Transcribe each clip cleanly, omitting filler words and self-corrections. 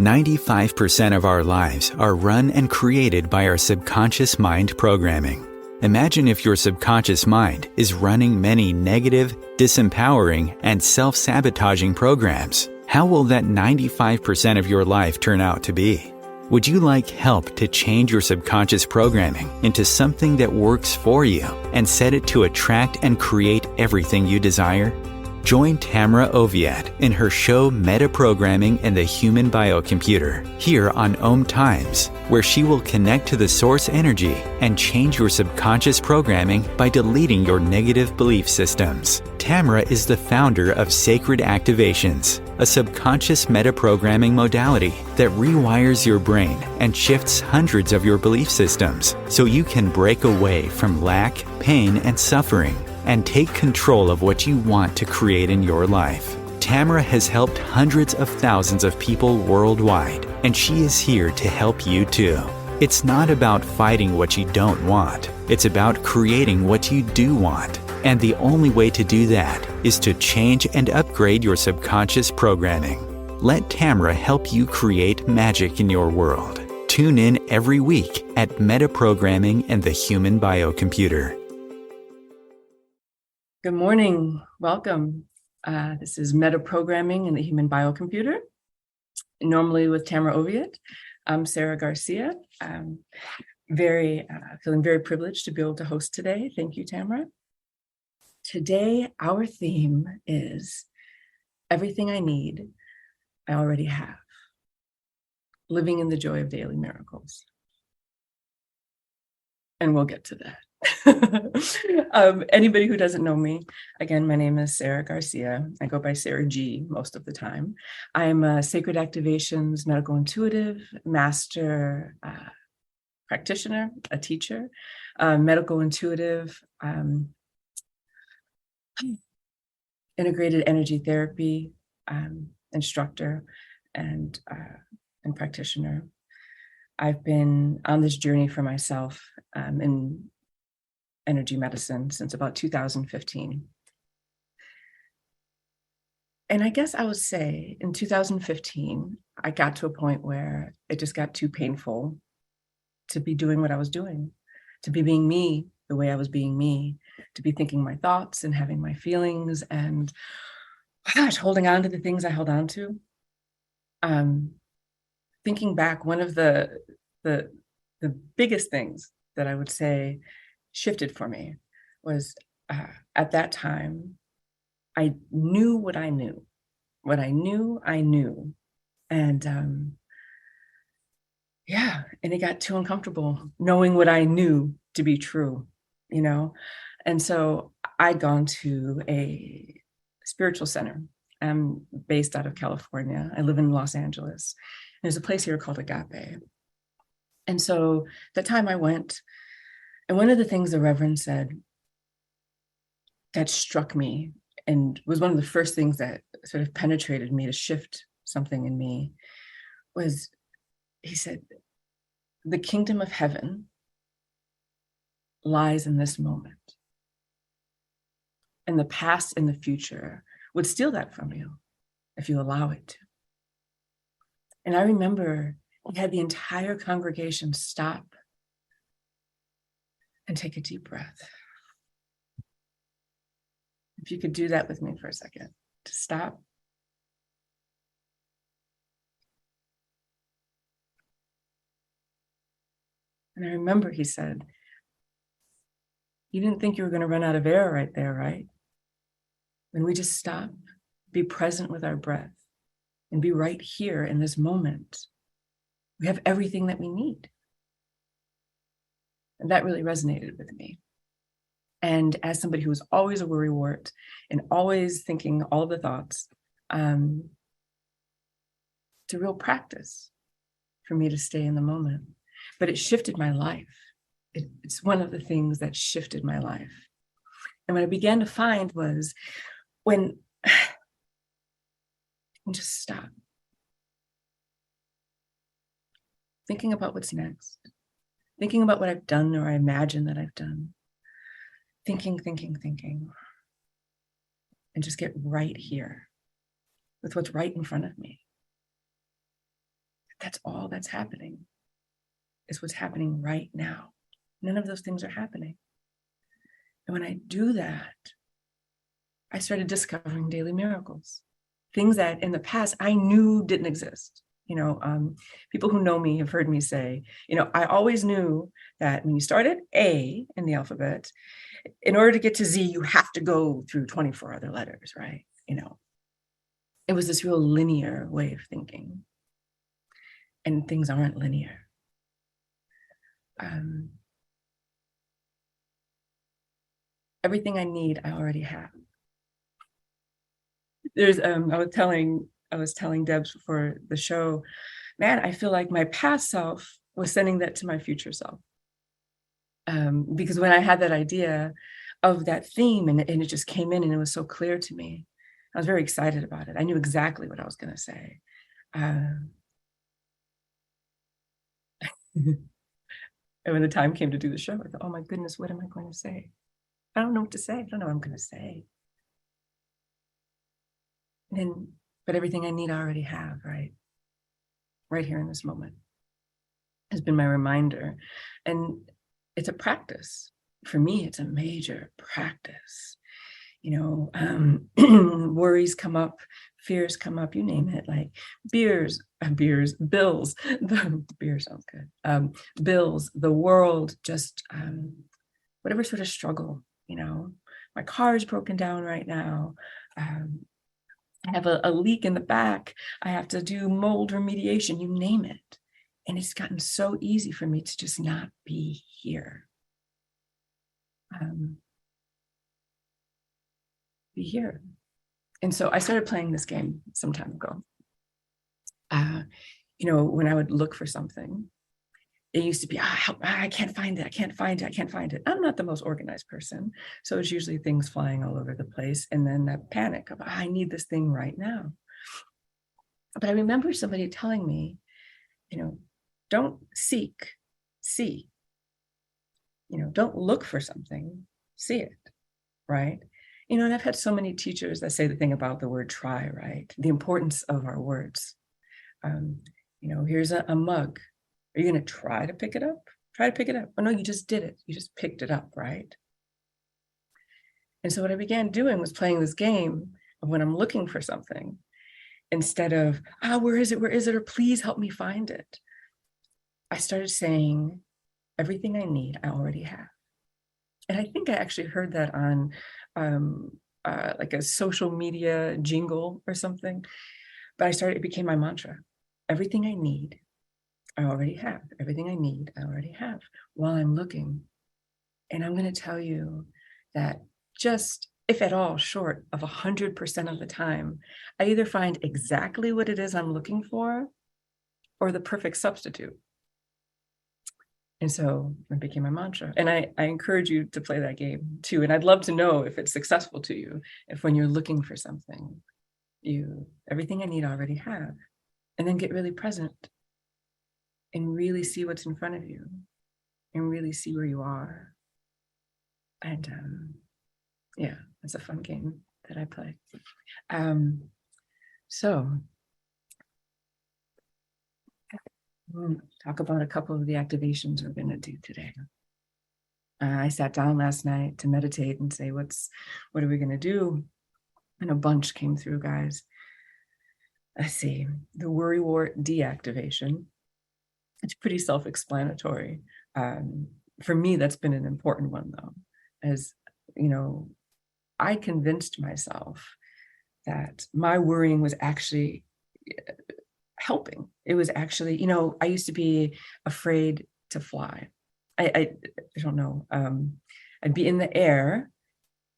95% of our lives are run and created by our subconscious mind programming. Imagine if your subconscious mind is running many negative, disempowering, and self-sabotaging programs. How will that 95% of your life turn out to be? Would you like help to change your subconscious programming into something that works for you and set it to attract and create everything you desire? Join Tamra Oviatt in her show Metaprogramming and the Human Biocomputer here on OMTimes, where she will connect to the source energy and change your subconscious programming by deleting your negative belief systems. Tamra is the founder of Sacred Activations, a subconscious metaprogramming modality that rewires your brain and shifts hundreds of your belief systems so you can break away from lack, pain, and suffering and take control of what you want to create in your life. Tamra has helped hundreds of thousands of people worldwide, and she is here to help you too. It's not about fighting what you don't want. It's about creating what you do want. And the only way to do that is to change and upgrade your subconscious programming. Let Tamra help you create magic in your world. Tune in every week at Metaprogramming and the Human Biocomputer. Good morning. Welcome. This is Metaprogramming and the Human Biocomputer. Normally with Tamra Oviatt. I'm Sara Garcia. I'm feeling very privileged to be able to host today. Thank you, Tamra. Today, our theme is everything I need, I already have. Living in the joy of daily miracles. And we'll get to that. Anybody who doesn't know me, again, my name is Sara Garcia. I go by Sara G most of the time. I am a Sacred Activations medical intuitive, master practitioner, a teacher, medical intuitive, integrated energy therapy instructor, and practitioner. I've been on this journey for myself in energy medicine since about 2015. And I guess I would say in 2015, I got to a point where it just got too painful to be doing what I was doing, to be being me the way I was being me, to be thinking my thoughts and having my feelings and, holding on to the things I held on to. Thinking back, one of the biggest things that I would say shifted for me was at that time, I knew what I knew. What I knew, I knew. And and it got too uncomfortable knowing what I knew to be true, you know? And so I'd gone to a spiritual center. I'm based out of California. I live in Los Angeles. There's a place here called Agape. And so the time I went, and one of the things the Reverend said that struck me and was one of the first things that sort of penetrated me to shift something in me was, he said, the kingdom of heaven lies in this moment. And the past and the future would steal that from you if you allow it to. And I remember he had the entire congregation stop and take a deep breath. If you could do that with me for a second, to stop. And I remember he said, you didn't think you were going to run out of air right there, right? When we just stop, be present with our breath, and be right here in this moment, we have everything that we need. And that really resonated with me. And as somebody who was always a worrywart and always thinking all of the thoughts, it's a real practice for me to stay in the moment. But it shifted my life. It's one of the things that shifted my life. And what I began to find was when just stop. Thinking about what's next. Thinking about what I've done or I imagine that I've done. Thinking. And just get right here with what's right in front of me. That's all that's happening. Is what's happening right now. None of those things are happening. And when I do that, I started discovering daily miracles, things that in the past I knew didn't exist. People who know me have heard me say, I always knew that when you start at A in the alphabet, in order to get to Z, you have to go through 24 other letters, right? It was this real linear way of thinking. And things aren't linear. Everything I need, I already have. I was telling Debs before the show, man, I feel like my past self was sending that to my future self. Because when I had that idea of that theme and it just came in and it was so clear to me, I was very excited about it. I knew exactly what I was going to say. And when the time came to do the show, I thought, oh my goodness, what am I going to say? I don't know what to say. I don't know what I'm going to say. But everything I need, I already have, right? Right here in this moment has been my reminder. And it's a practice. For me, it's a major practice. Worries come up, fears come up, you name it, like bills, beer sounds good. Bills, the world, just whatever sort of struggle, my car is broken down right now. I have a leak in the back. I have to do mold remediation, you name it. And it's gotten so easy for me to just not be here. Be here. And so I started playing this game some time ago. When I would look for something, it used to be, I can't find it. I'm not the most organized person. So it's usually things flying all over the place. And then that panic of, I need this thing right now. But I remember somebody telling me, don't seek, see. Don't look for something, see it, right? And I've had so many teachers that say the thing about the word try, right? The importance of our words. Here's a mug. Are you going to try to pick it up? Try to pick it up. Oh, no, you just did it. You just picked it up, right? And so what I began doing was playing this game of when I'm looking for something, instead of, where is it? Where is it? Or please help me find it. I started saying, everything I need, I already have. And I think I actually heard that on like a social media jingle or something. But it became my mantra. Everything I need, I already have. Everything I need, I already have while I'm looking. And I'm going to tell you that just, if at all, short of 100% of the time, I either find exactly what it is I'm looking for or the perfect substitute. And so it became my mantra. And I encourage you to play that game too. And I'd love to know if it's successful to you, if when you're looking for something, everything I need I already have. And then get really present and really see what's in front of you and really see where you are. And it's a fun game that I play. So we'll talk about a couple of the activations we're going to do today. I sat down last night to meditate and say, what are we going to do? And a bunch came through, guys. Let's see, the Worrywart Deactivation. It's pretty self-explanatory. For me, that's been an important one, though, as I convinced myself that my worrying was actually helping. It was actually, I used to be afraid to fly. I don't know. I'd be in the air,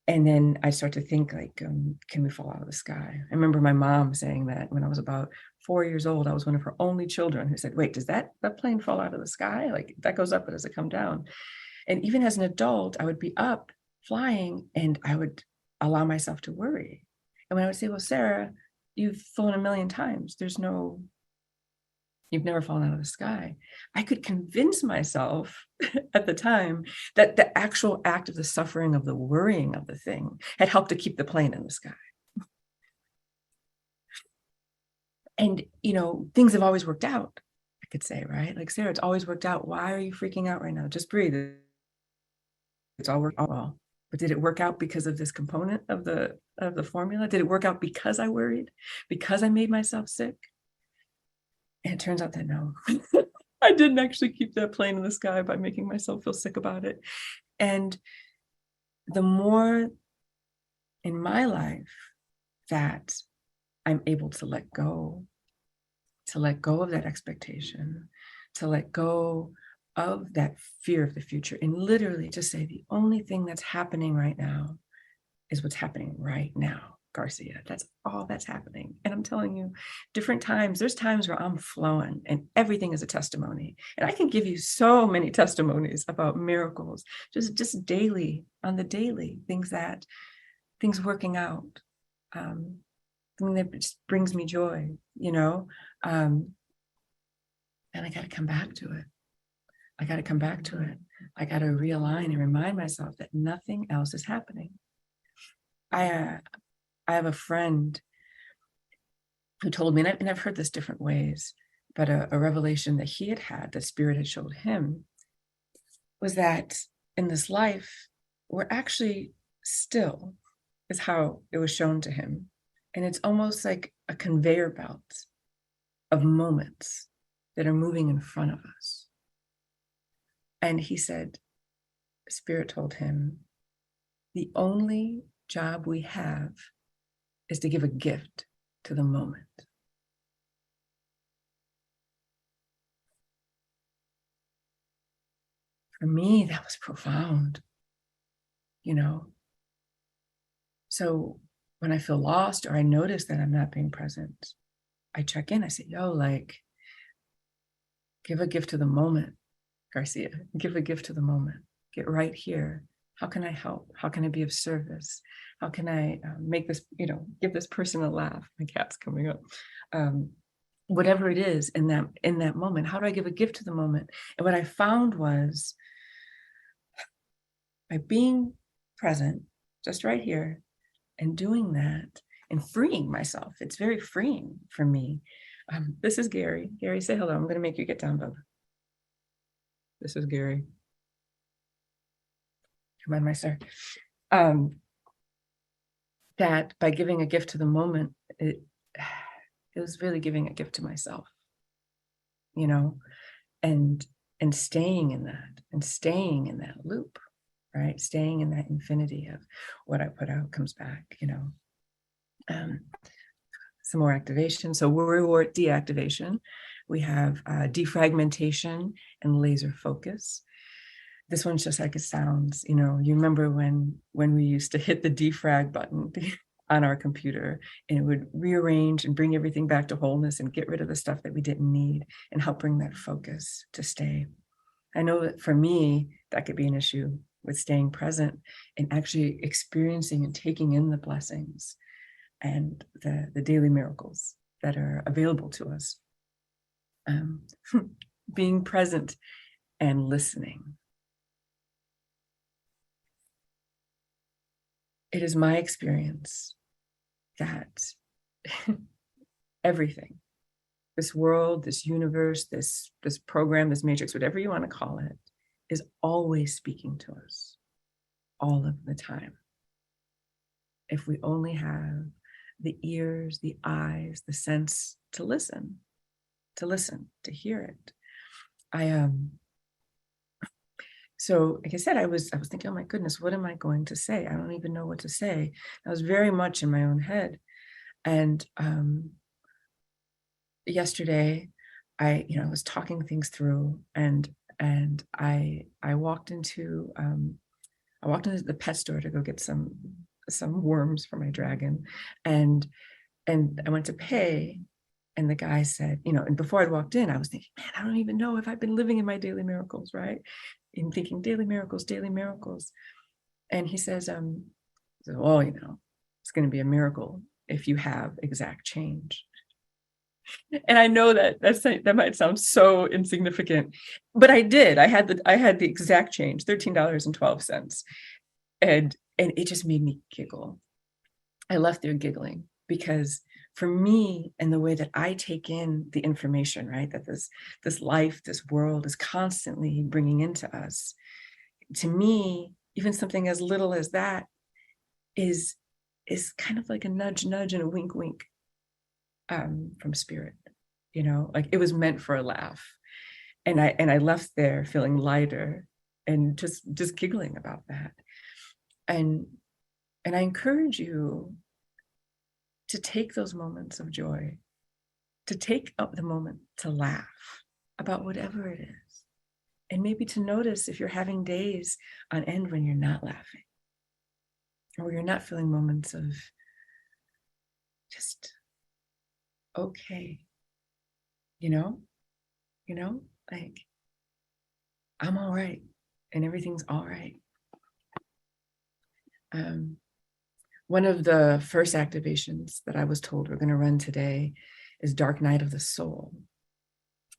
and then I start to think like, can we fall out of the sky? I remember my mom saying that when I was about 4 years old. I was one of her only children who said, wait, does that plane fall out of the sky? Like that goes up, but does it come down? And even as an adult, I would be up flying and I would allow myself to worry. And when I would say, well, Sarah, you've flown 1 million times. You've never fallen out of the sky. I could convince myself at the time that the actual act of the suffering of the worrying of the thing had helped to keep the plane in the sky. And, things have always worked out. could say, right? Like, Sarah, it's always worked out. Why are you freaking out right now? Just breathe. It's all worked out well. But did it work out because of this component of the formula? Did it work out because I worried? Because I made myself sick? And it turns out that no. I didn't actually keep that plane in the sky by making myself feel sick about it. And the more in my life that I'm able to let go of that expectation, to let go of that fear of the future, and literally just say the only thing that's happening right now is what's happening right now, Garcia. That's all that's happening. And I'm telling you, different times, there's times where I'm flowing and everything is a testimony. And I can give you so many testimonies about miracles, just daily, on the daily, things working out. Something that just brings me joy, you know? And I got to come back to it. I got to realign and remind myself that nothing else is happening. I have a friend who told me, and I've heard this different ways, but a revelation that he had, the Spirit had showed him, was that in this life, we're actually still, is how it was shown to him. And it's almost like a conveyor belt of moments that are moving in front of us. And he said, Spirit told him, the only job we have is to give a gift to the moment. For me, that was profound, you know? So when I feel lost or I notice that I'm not being present, I check in, I say, give a gift to the moment, Garcia, give a gift to the moment, get right here. How can I help? How can I be of service? How can I make this, give this person a laugh? My cat's coming up. Whatever it is in that moment, how do I give a gift to the moment? And what I found was by being present, just right here, and doing that and freeing myself. It's very freeing for me. This is Gary. Gary, say hello. I'm going to make you get down, Bubba. This is Gary. Come on, my sir. That by giving a gift to the moment, it was really giving a gift to myself, and staying in that loop, right? Staying in that infinity of what I put out comes back, some more activation. So Worrywart Deactivation. We have defragmentation and laser focus. This one's just like it sounds, you remember when we used to hit the defrag button on our computer and it would rearrange and bring everything back to wholeness and get rid of the stuff that we didn't need and help bring that focus to stay. I know that for me, that could be an issue with staying present and actually experiencing and taking in the blessings and the daily miracles that are available to us. Being present and listening. It is my experience that everything, this world, this universe, this program, this matrix, whatever you want to call it, is always speaking to us all of the time. If we only have the ears, the eyes, the sense to listen, to hear it. So like I said, I was thinking, oh my goodness, what am I going to say? I don't even know what to say. I was very much in my own head. And yesterday, I was talking things through, and I walked into the pet store to go get some worms for my dragon, and I went to pay. And the guy said, and before I walked in, I was thinking, man, I don't even know if I've been living in my daily miracles, right? And thinking daily miracles. And he says, well, it's going to be a miracle if you have exact change. And I know that might sound so insignificant, but I did. I had the exact change, $13.12. And it just made me giggle. I left there giggling. Because for me, and the way that I take in the information, right, that this life, this world is constantly bringing into us, to me, even something as little as that is kind of like a nudge, nudge, and a wink, wink from spirit. Like it was meant for a laugh, and I left there feeling lighter and just giggling about that. And I encourage you to take those moments of joy, to take up the moment to laugh about whatever it is. And maybe to notice if you're having days on end when you're not laughing, or you're not feeling moments of just okay, like I'm all right and everything's all right. One of the first activations that I was told we're going to run today is Dark Night of the Soul.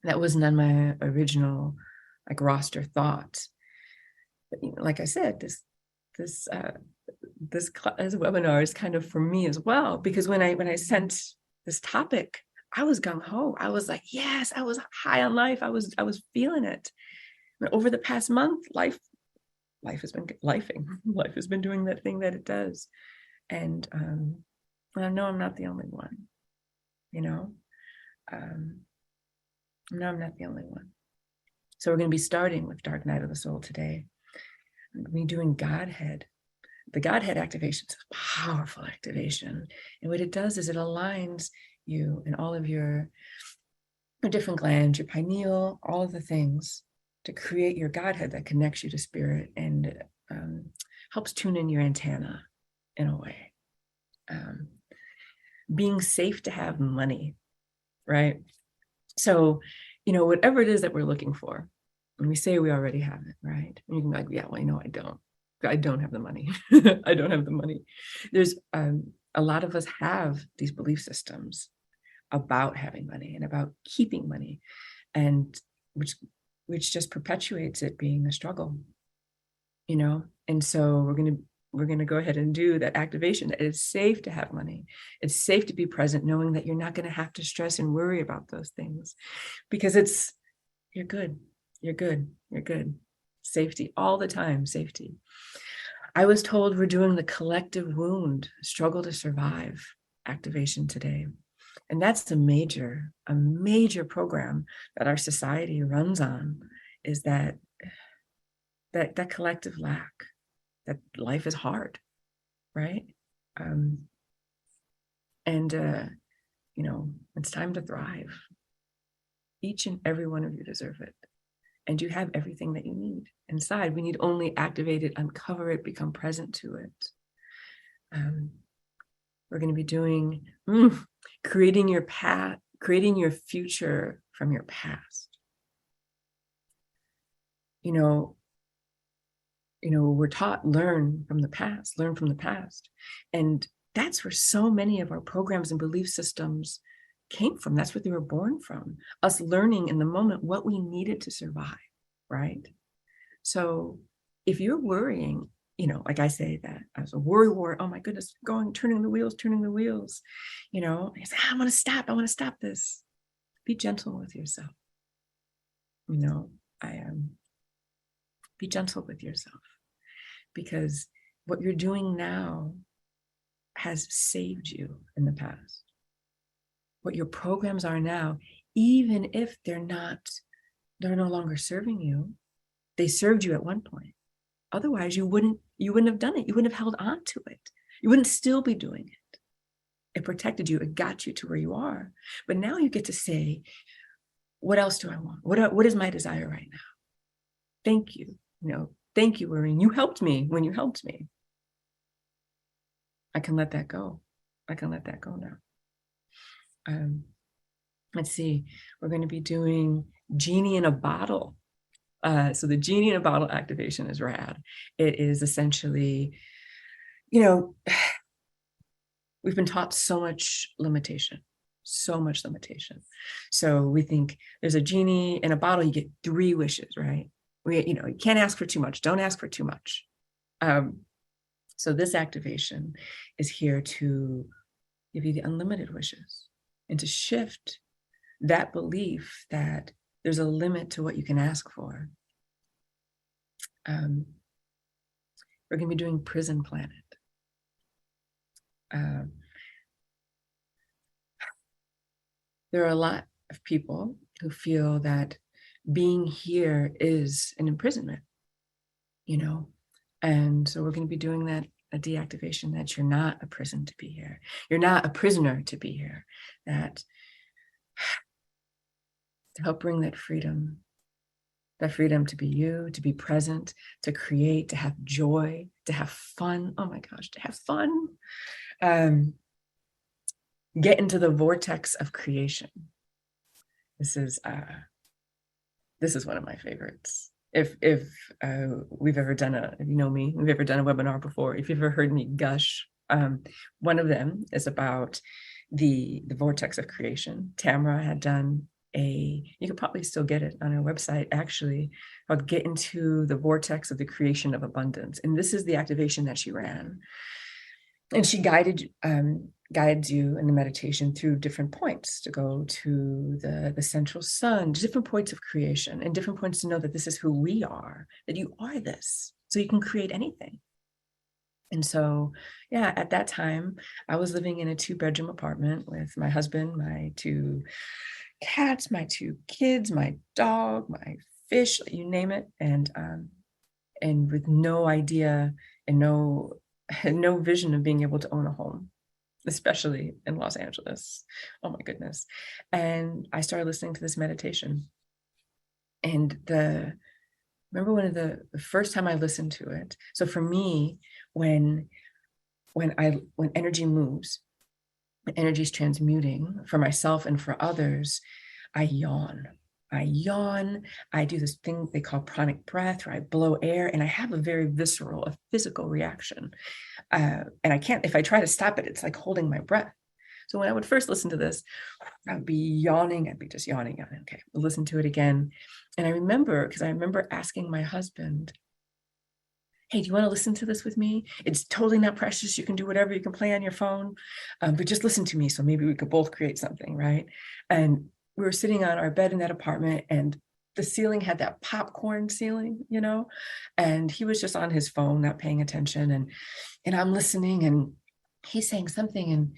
That wasn't on my original roster thought. But like I said, this webinar is kind of for me as well, because when I sent this topic, I was gung-ho. I was like, yes, I was high on life. I was feeling it. And over the past month, life has been lifing. Life has been doing that thing that it does. And I know I'm not the only one, No, I'm not the only one. So we're going to be starting with Dark Night of the Soul today. I'm going to be doing Godhead. The Godhead activation is a powerful activation. And what it does is it aligns you and all of your different glands, your pineal, all of the things to create your Godhead that connects you to spirit and helps tune in your antenna in a way. Being safe to have money, right? So, whatever it is that we're looking for, and we say we already have it, right? And you can be like, yeah, well, I don't. I don't have the money. I don't have the money. There's a lot of us have these belief systems about having money and about keeping money, and which just perpetuates it being a struggle, And so we're gonna go ahead and do that activation. It's safe to have money. It's safe to be present, knowing that you're not going to have to stress and worry about those things, because you're good. You're good. You're good. Safety all the time. Safety. I was told we're doing the collective wound, struggle to survive activation today. And that's a major program that our society runs on, is that collective lack, that life is hard, right? It's time to thrive. Each and every one of you deserve it. And you have everything that you need inside. We need only activate it, uncover it, become present to it. We're going to be doing creating your path, creating your future from your past. We're taught learn from the past. And that's where so many of our programs and belief systems came from. That's what they were born from. Us learning in the moment what we needed to survive, right? So if you're worrying, like I say that as a worrywart, oh my goodness, turning the wheels. I say, I want to stop this. Be gentle with yourself. Be gentle with yourself, because what you're doing now has saved you in the past. What your programs are now, even if they're no longer serving you, they served you at one point. Otherwise, you wouldn't have done it. You wouldn't have held on to it. You wouldn't still be doing it. It protected you. It got you to where you are. But now you get to say, what else do I want? What is my desire right now? Thank you. Thank you, Maureen. You helped me when you helped me. I can let that go. I can let that go now. Let's see. We're going to be doing Genie in a Bottle. So the Genie in a Bottle activation is rad. It is essentially, we've been taught so much limitation. So we think there's a genie in a bottle, you get 3 wishes, right? You can't ask for too much. Don't ask for too much. So this activation is here to give you the unlimited wishes, and to shift that belief that there's a limit to what you can ask for. We're going to be doing Prison Planet. There are a lot of people who feel that being here is an imprisonment, and so we're going to be doing that, a deactivation, that you're not a prison to be here. You're not a prisoner to be here. That to help bring that freedom to be you, to be present, to create, to have joy, to have fun. Oh my gosh, to have fun. Get into the vortex of creation. This is one of my favorites. If we've ever done if you know me, we've ever done a webinar before, if you've ever heard me gush, one of them is about the vortex of creation. Tamra had done you could probably still get it on our website, actually, called Get into the Vortex of the Creation of Abundance. And this is the activation that she ran. And she guides you in the meditation through different points, to go to the central sun, different points of creation, and different points to know that this is who we are, that you are this, so you can create anything. And so, yeah, at that time, I was living in a 2-bedroom apartment with my husband, my 2 cats, my 2 kids, my dog, my fish, you name it, and with no idea and no vision of being able to own a home, especially in Los Angeles. Oh my goodness. And I started listening to this meditation. And remember when the first time I listened to it, so for me, when energy moves, when energy is transmuting for myself and for others, I yawn. I do this thing they call pranic breath, where I blow air, and I have a very visceral, a physical reaction. And I can't, if I try to stop it, it's like holding my breath. So when I would first listen to this, I would be yawning. I'd be just yawning. Okay, we'll listen to it again. And I remember asking my husband, hey, do you want to listen to this with me? It's totally not precious. You can do whatever. You can play on your phone, but just listen to me. So maybe we could both create something, right? And we were sitting on our bed in that apartment, and the ceiling had that popcorn ceiling, and he was just on his phone, not paying attention. And I'm listening, and he's saying something, and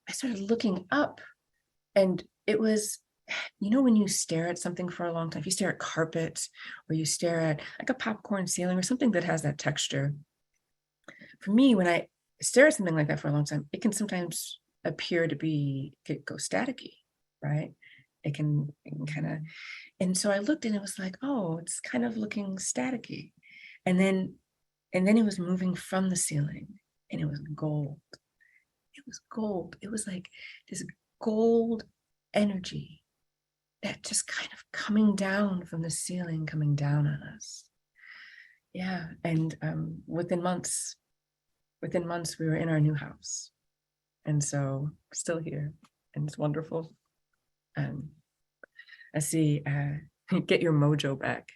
I started looking up, and it was, when you stare at something for a long time, if you stare at carpet, or you stare at like a popcorn ceiling or something that has that texture. For me, when I stare at something like that for a long time, it can sometimes appear to go staticky, right? It can kind of, and so I looked, and it was like, oh, it's kind of looking staticky. And then it was moving from the ceiling, and it was gold. It was gold. It was like this gold energy that just kind of coming down from the ceiling, coming down on us. Yeah. And within months, we were in our new house. And so still here, and it's wonderful. I see, get your mojo back.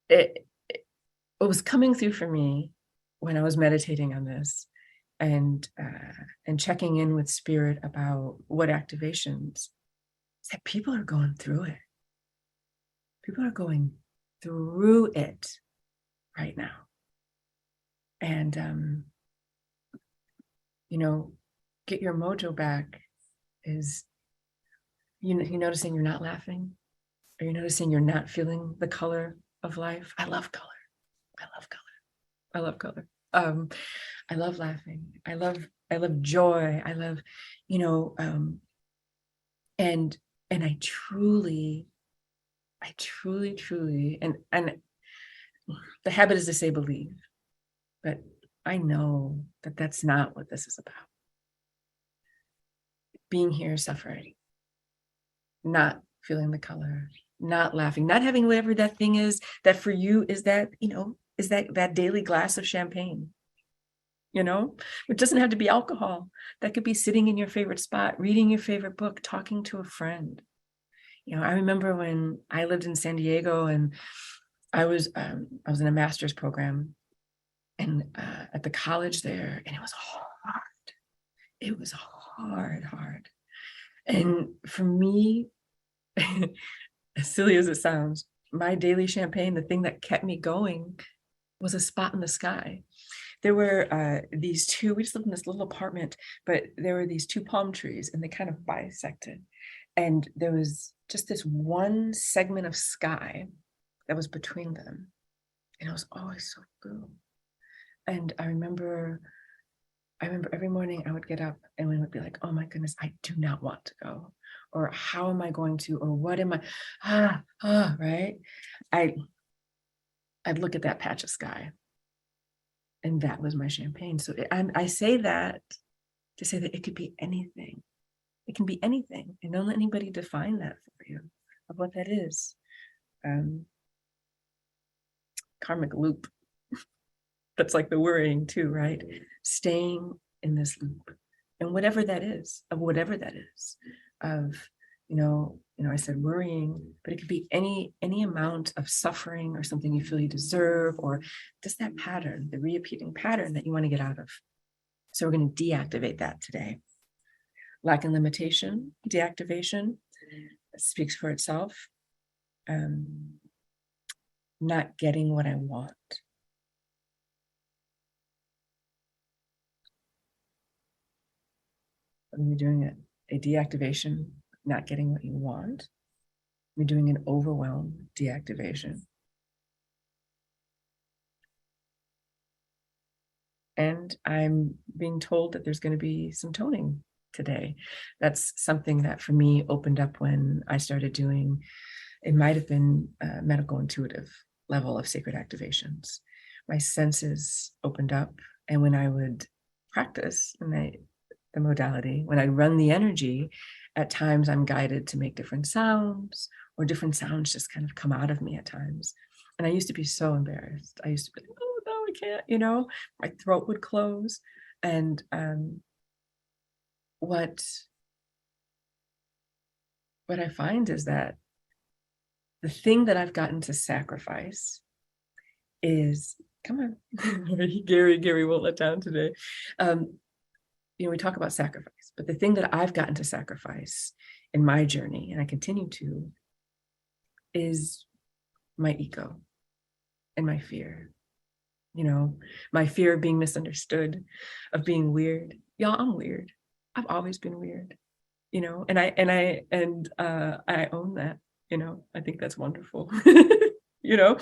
It was coming through for me when I was meditating on this, and checking in with spirit about what activations, that people are going through it. People are going through it right now. And, get your mojo back is, you noticing you're not laughing, or you're noticing you're not feeling the color of life. I love color. I love color. I love laughing. I love joy. I love, and I truly, and the habit is to say believe, but I know that that's not what this is about. Being here, suffering, not feeling the color, not laughing, not having whatever that thing is that for you is that, is that daily glass of champagne. It doesn't have to be alcohol. That could be sitting in your favorite spot, reading your favorite book, talking to a friend. I remember when I lived in San Diego, and I was in a master's program, and at the college there, and it was hard. it was hard. And for me, as silly as it sounds, my daily champagne, the thing that kept me going, was a spot in the sky. There were these two, we just lived in this little apartment, but there were these two palm trees and they kind of bisected. And there was just this one segment of sky that was between them. And it was always so blue. And I remember every morning I would get up and we would be like, oh my goodness, I do not want to go. Or how am I going to, or what am I, right? I'd look at that patch of sky. And that was my champagne. So I say that to say that it could be anything. It can be anything. And don't let anybody define that for you of what that is. Karmic loop. That's like the worrying too, right? Staying in this loop. And whatever that is, I said worrying, but it could be any amount of suffering or something you feel you deserve, or just that pattern, the repeating pattern that you want to get out of. So we're going to deactivate that today. Lack and limitation, deactivation, speaks for itself. Not getting what I want. When you're doing a deactivation, not getting what you want, we're doing an overwhelm deactivation. And I'm being told that there's going to be some toning today. That's something that for me opened up when I started doing, it might have been a medical intuitive level of sacred activations. My senses opened up, and when I would practice the modality, when I run the energy, at times I'm guided to make different sounds, or different sounds just kind of come out of me at times. And I used to be so embarrassed. I used to be like, oh no, I can't, my throat would close. And what I find is that the thing that I've gotten to sacrifice is, come on, Gary won't let down today. We talk about sacrifice, but the thing that I've gotten to sacrifice in my journey, and I continue to, is my ego and my fear. My fear of being misunderstood, of being weird. Y'all, I'm weird. I've always been weird, and I own that. I think that's wonderful. Now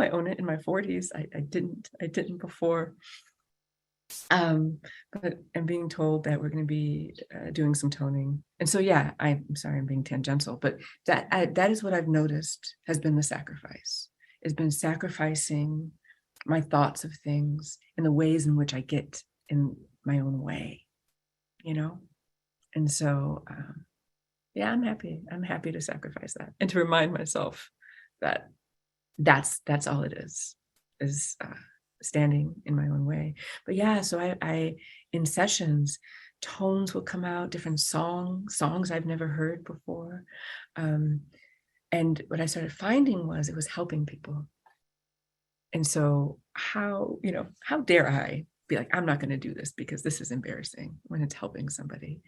I own it in my 40s. I didn't before. But I'm being told that we're going to be doing some toning. And so, yeah, I'm sorry, I'm being tangential, but that is what I've noticed has been the sacrifice. It's been sacrificing my thoughts of things and the ways in which I get in my own way, And so, yeah, I'm happy to sacrifice that and to remind myself that that's all it is standing in my own way. But yeah, so I in sessions, tones will come out, different songs I've never heard before. And what I started finding was it was helping people. And so how dare I be like, I'm not going to do this because this is embarrassing, when it's helping somebody.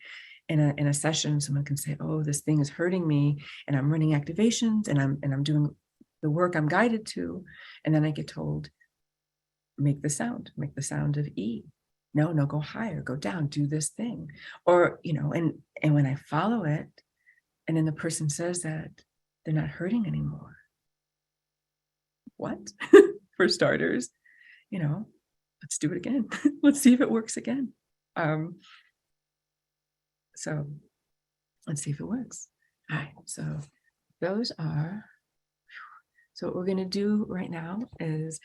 In a session, someone can say, oh, this thing is hurting me, and I'm running activations, and I'm doing the work I'm guided to. And then I get told, make the sound of E. No, go higher, go down, do this thing. Or, and when I follow it, and then the person says that they're not hurting anymore. What? For starters, let's do it again. Let's see if it works again. So let's see if it works. All right, so those are, so what we're going to do right now is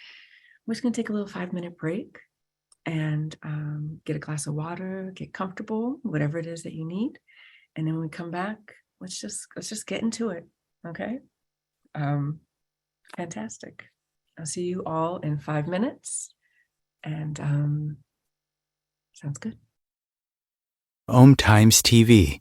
we're just going to take a little 5-minute break and get a glass of water, get comfortable, whatever it is that you need. And then when we come back, let's just get into it. Okay. Fantastic. I'll see you all in 5 minutes. And sounds good. OMTimes TV.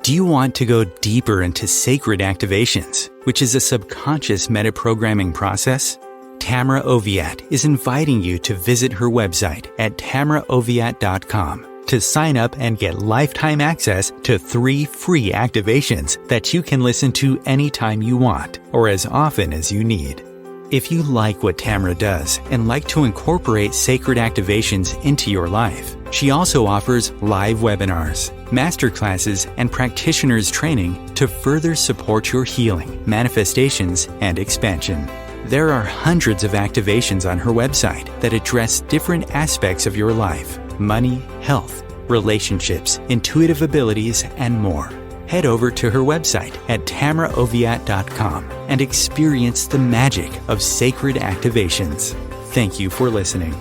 Do you want to go deeper into sacred activations, which is a subconscious metaprogramming process? Tamra Oviatt is inviting you to visit her website at tamraoviatt.com to sign up and get lifetime access to 3 free activations that you can listen to anytime you want or as often as you need. If you like what Tamra does and like to incorporate sacred activations into your life, she also offers live webinars, masterclasses, and practitioners training to further support your healing, manifestations, and expansion. There are hundreds of activations on her website that address different aspects of your life: money, health, relationships, intuitive abilities, and more. Head over to her website at tamraoviatt.com and experience the magic of sacred activations. Thank you for listening.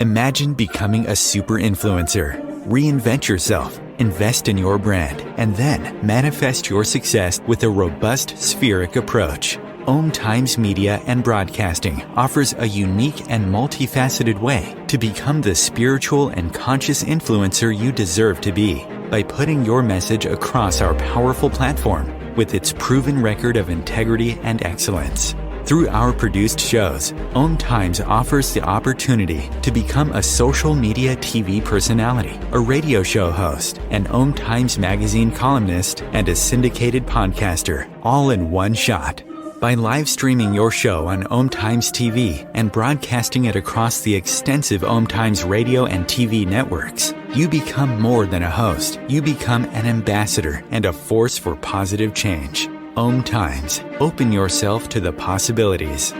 Imagine becoming a super influencer. Reinvent yourself, invest in your brand, and then manifest your success with a robust spheric approach. OMTimes Media and Broadcasting offers a unique and multifaceted way to become the spiritual and conscious influencer you deserve to be by putting your message across our powerful platform with its proven record of integrity and excellence. Through our produced shows, OMTimes offers the opportunity to become a social media TV personality, a radio show host, an OMTimes magazine columnist, and a syndicated podcaster, all in one shot. By live streaming your show on OMTimes TV and broadcasting it across the extensive OMTimes radio and TV networks, you become more than a host. You become an ambassador and a force for positive change. OMTimes. Open yourself to the possibilities.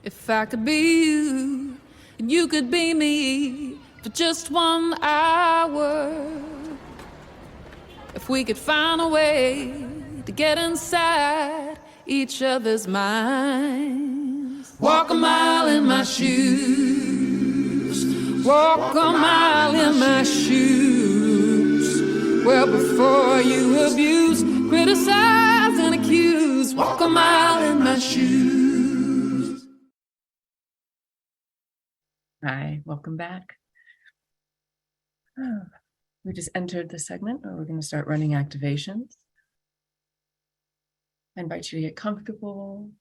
If I could be you, and you could be me for just 1 hour. If we could find a way to get inside each other's minds. Walk a mile in my shoes. Walk a mile in my shoes. Well, before you abuse, criticize, and accuse, walk a mile in my shoes. Hi, welcome back. We just entered the segment where we're going to start running activations. I invite you to get comfortable,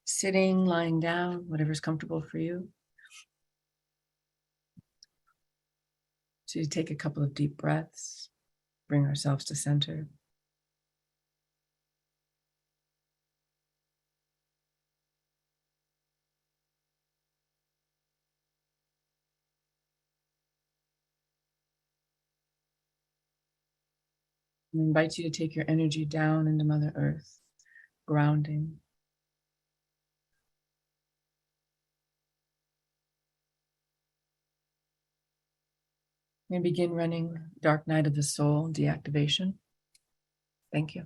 sitting, lying down, whatever's comfortable for you. So you take a couple of deep breaths. Bring ourselves to center. I invite you to take your energy down into Mother Earth, grounding. And begin running Dark Night of the Soul deactivation. Thank you.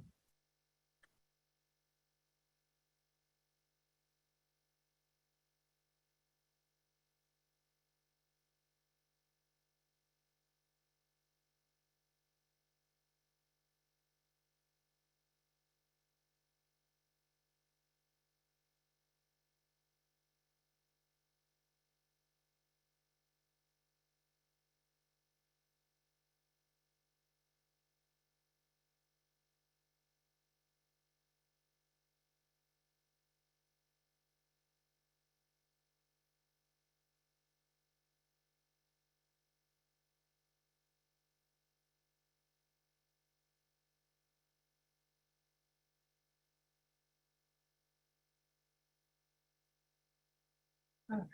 Oh.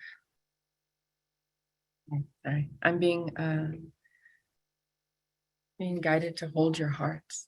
Sorry, I'm being guided to hold your hearts.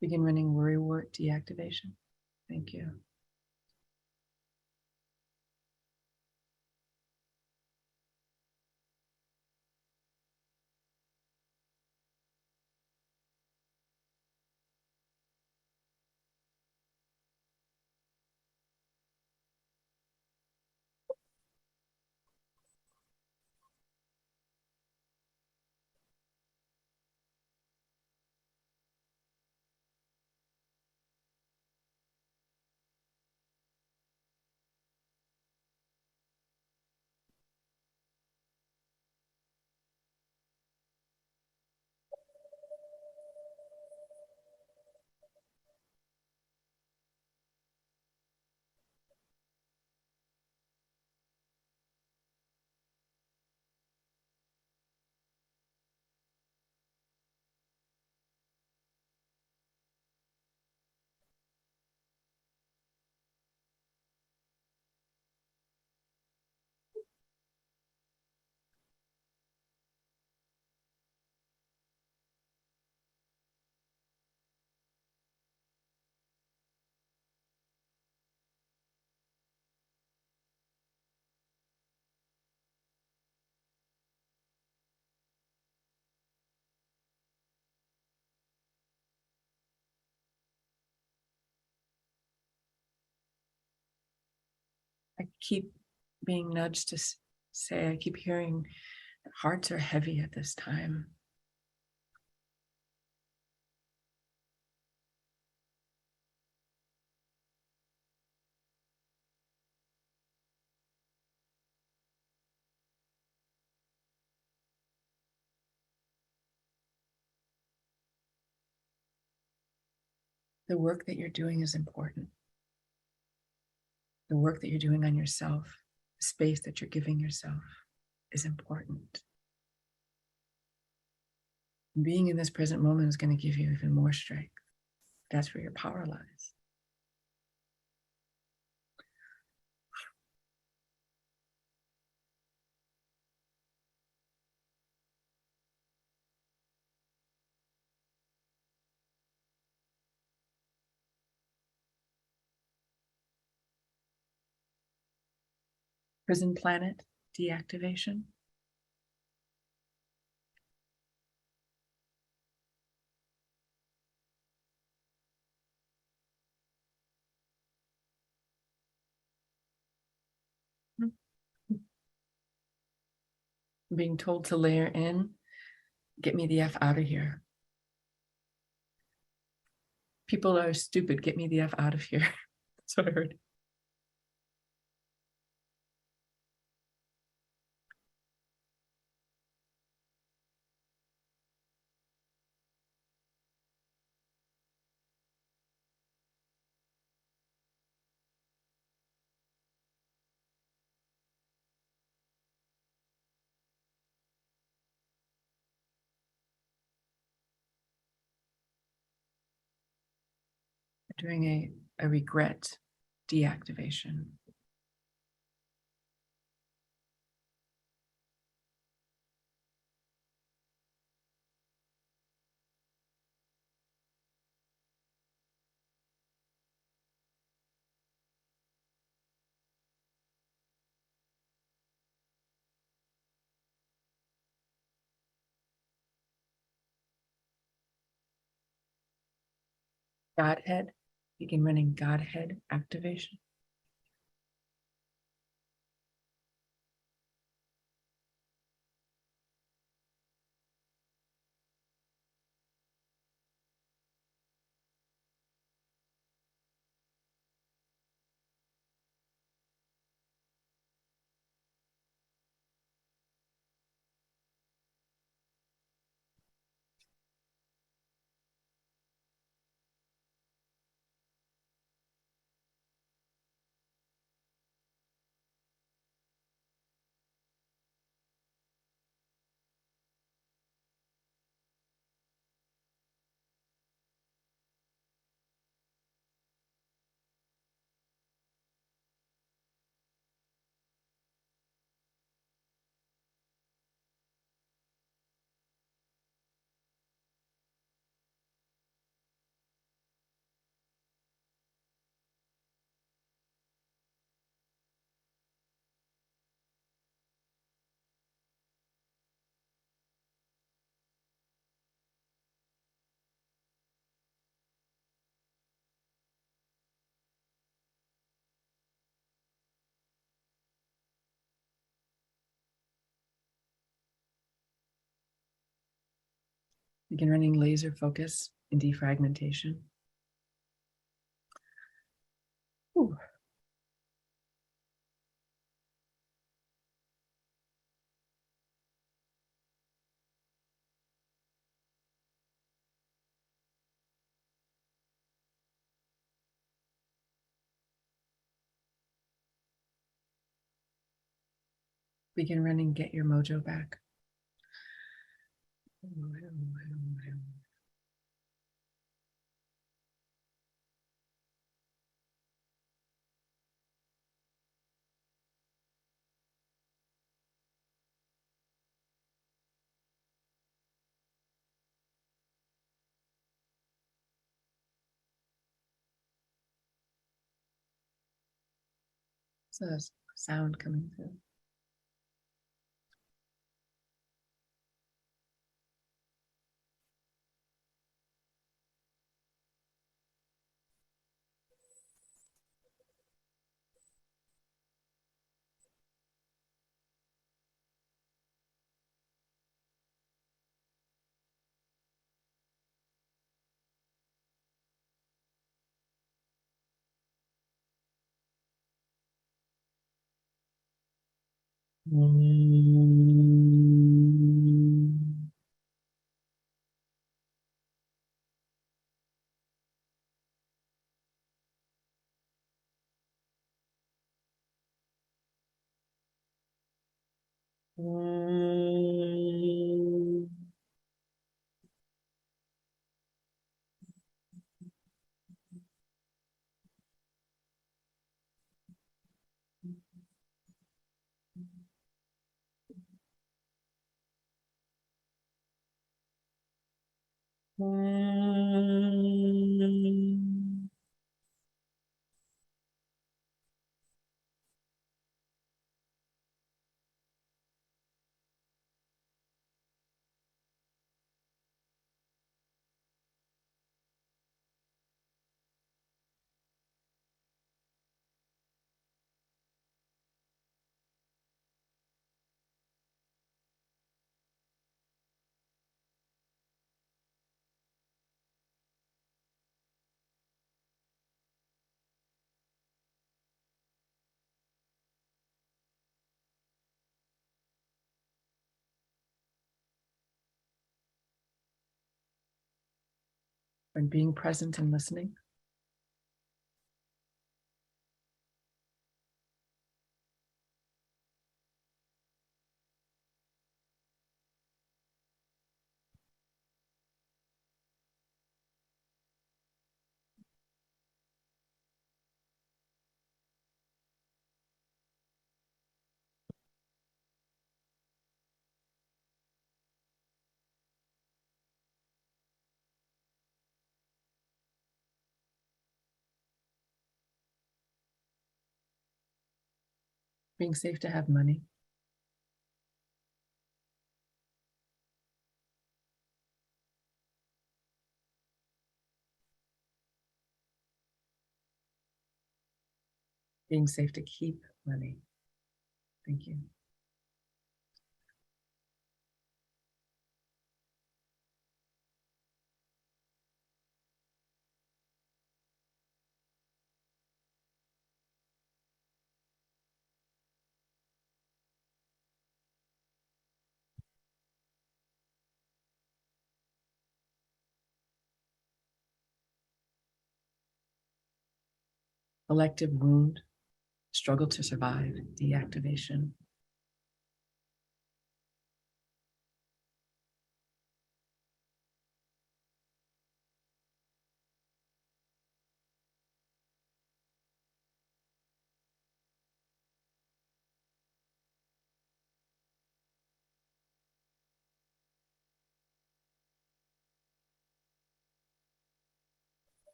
Begin running Worrywart Deactivation. Thank you. I keep being nudged to say, I keep hearing hearts are heavy at this time. The work that you're doing is important. The work that you're doing on yourself, the space that you're giving yourself is important. Being in this present moment is going to give you even more strength. That's where your power lies. Prison planet deactivation. Being told to layer in, get me the F out of here. People are stupid, get me the F out of here. That's what I heard. Doing a regret deactivation. Godhead, begin running Godhead activation. Begin running laser focus in defragmentation. Ooh. Begin running Get Your Mojo Back. So there's sound coming through. And being present and listening. Being safe to have money. Being safe to keep money. Thank you. Elective wound, struggle to survive, deactivation.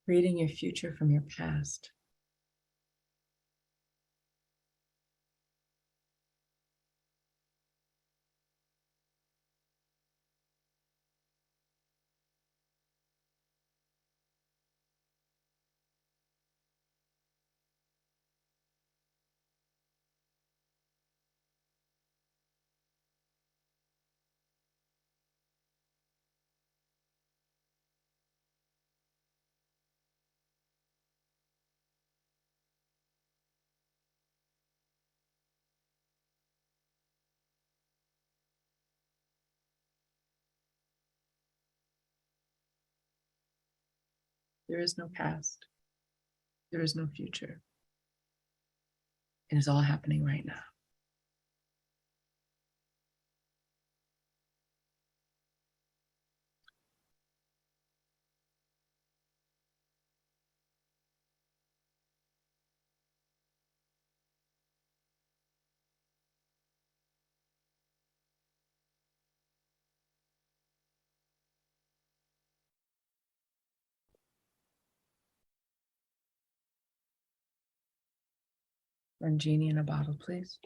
Creating your future from your past. There is no past. There is no future. It is all happening right now. Run Genie in a bottle, please.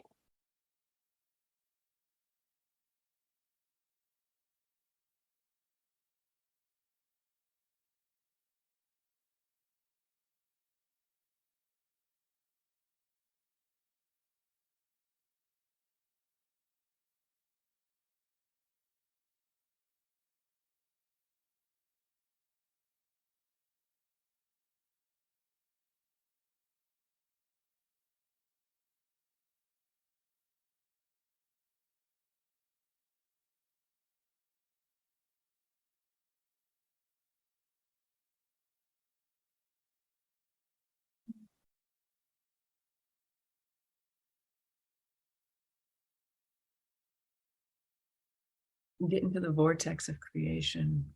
Get into the vortex of creation.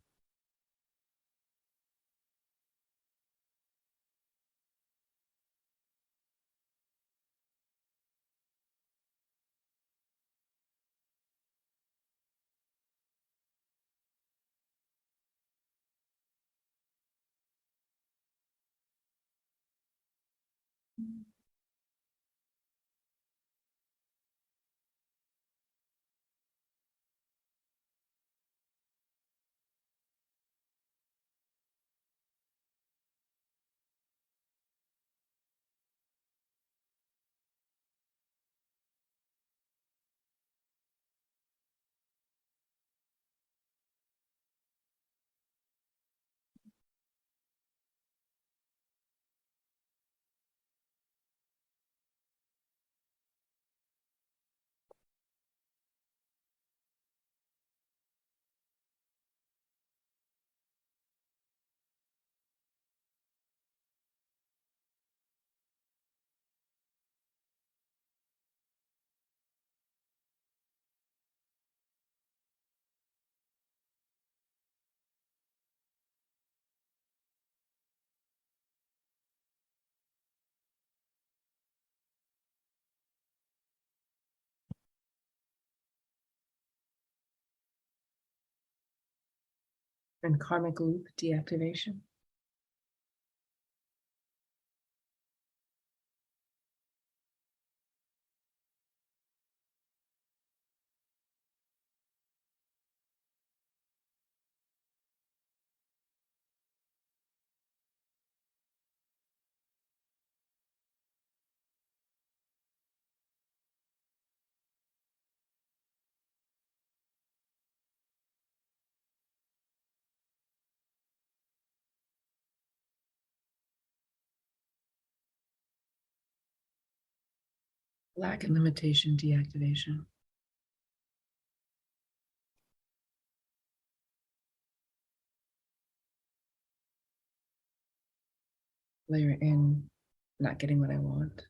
And karmic loop deactivation. Lack and limitation deactivation. Layer in not getting what I want.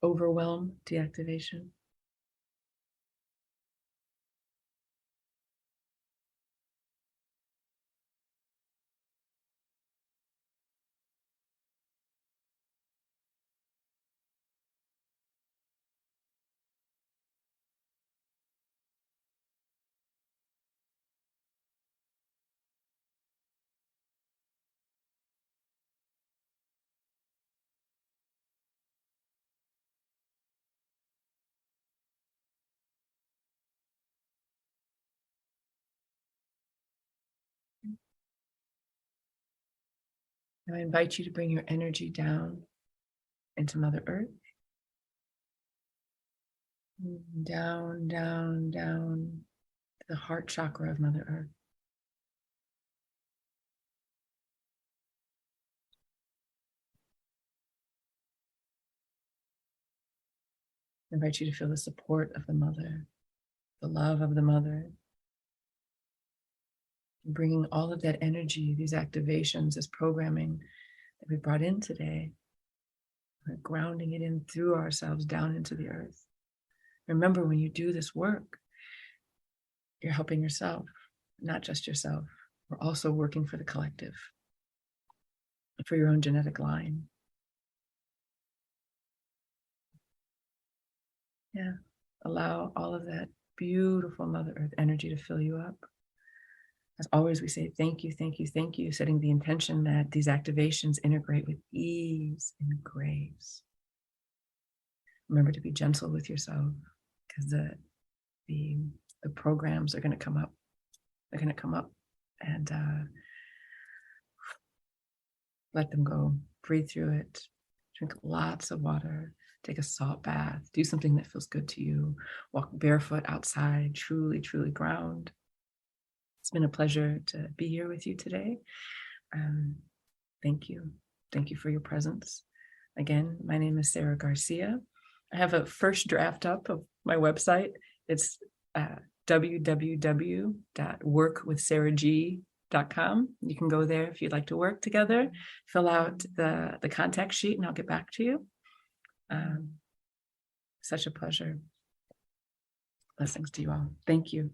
Overwhelm deactivation. I invite you to bring your energy down into Mother Earth. Down, down, down to the heart chakra of Mother Earth. I invite you to feel the support of the mother, the love of the mother, bringing all of that energy, these activations, this programming that we brought in today, we're grounding it in through ourselves down into the earth. Remember, when you do this work, you're helping yourself, not just yourself. We're also working for the collective, for your own genetic line. Yeah, allow all of that beautiful Mother Earth energy to fill you up. As always, we say thank you, thank you, thank you, setting the intention that these activations integrate with ease and grace. Remember to be gentle with yourself, because the programs are going to come up. They're going to come up, and let them go. Breathe through it. Drink lots of water. Take a salt bath. Do something that feels good to you. Walk barefoot outside. Truly, truly ground. It's been a pleasure to be here with you today. Thank you. Thank you for your presence. Again, my name is Sara Garcia. I have a first draft up of my website. It's www.workwithsarag.com. You can go there if you'd like to work together. Fill out the contact sheet and I'll get back to you. Such a pleasure. Blessings to you all. Thank you.